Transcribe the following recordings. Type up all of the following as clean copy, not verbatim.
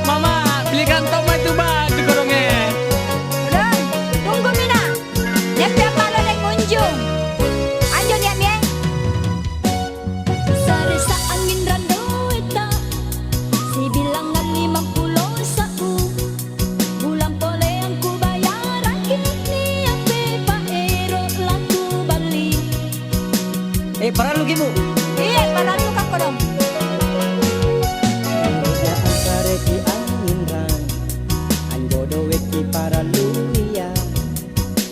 Mama, belikan tomat itu baju gorongnya. Ron, tunggu Mina. Dia pala naik kunjung. Anjo dia mie. Saresa angin rando eta. Si bilangan 51. Bulan pole yang ku bayar kini ape paero laku bali. Para lu gimu. Iya, para lu kak kodong. Sareki angin rang anjodo weki para luya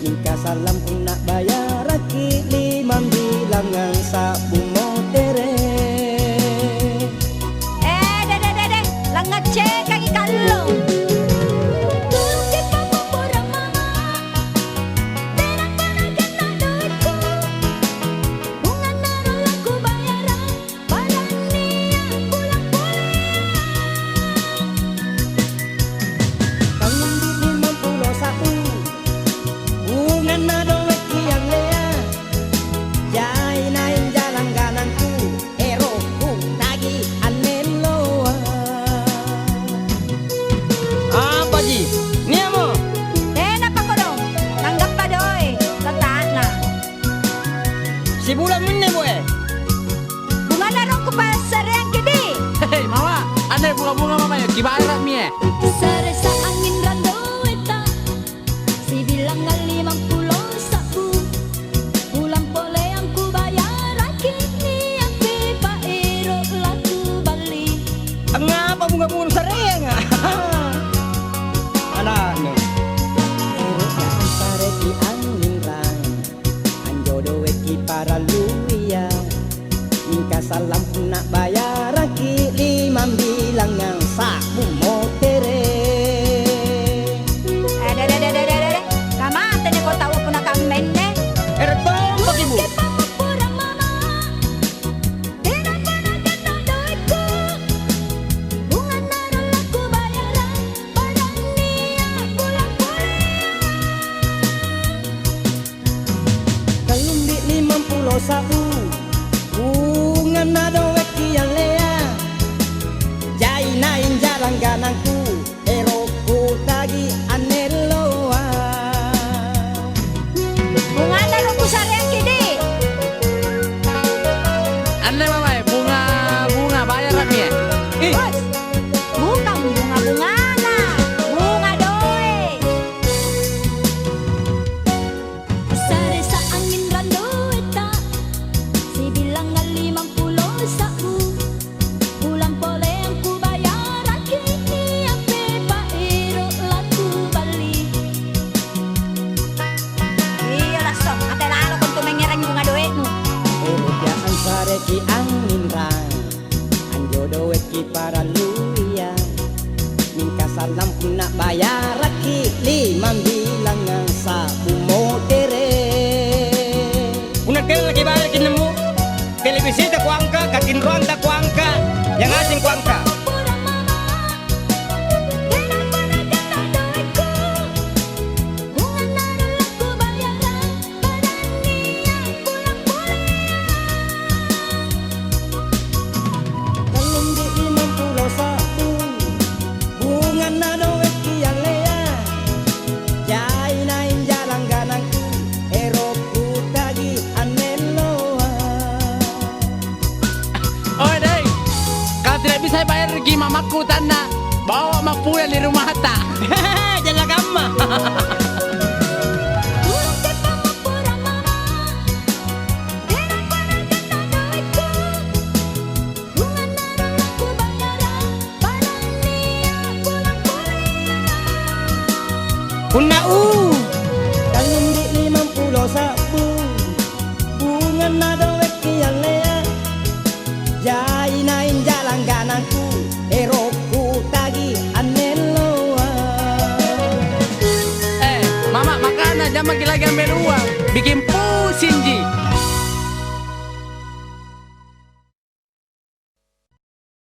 Mingka salam nak bayar ki 5 bilangan sabung motere Deh. Langat cek kaki kalong. Apa ji? Ni amo. Napa kodong? Nanggap pa doy. Tataan na. Si bulan mana boy? Bunga na ron ko pa sa reyang kidi. Hei, mama, ada bunga-bunga mama ya. Gimana mie? Saresa angin rando eta. Si bilangan 51. Bulan pole yang ku bayar kini ape paero laku bali. Ngapa bunga-bunga sering? Anak no. Sareki angin rang anjodo weki para luya Mingka salam nak bayar ki 5 bilangan sabung motere Deh. Kamate ne ko tawa ko na kamen ne. Eretong pag ibu. Kalumbi 51 bunga nado weki yang lea jai nain jalan ganangku eroku tagi aneloa Bunga na ron ko sa reyang kidi. Anda mama ya bunga bayar mie. Bos, bukan bunga-bunga na. Bunga doy. Saresa angin rando eta. Si bilangan 51. Bulan pole yang ku bayar kini ape paero laku bali. Iya lah sok, ate lalo kung tumengirang bunga doy no. Erjaan sareki angin rang anjodo weki para luya Mingka salam nak bayar ki 5 bilangan sabung motere Una tele lagi balik nemu. Televisi tak kuangka, kakin ruang tak kuangka. Yang asing kuangka. Kalumbi 51 bunga nado weki yang lea jai nain jalan ganangku eroku tagi aneloa Oh deh, kalau tidak bisa bayar pergi mamaku tanda bawa mak pulang di rumah tak. Jangan gamma. Una Kalumbi 51 bunga nado weki yang lea jai nain jalan ganangku eroku tagi aneloa mama makan aja makin lagi ambil uang, bikin pusing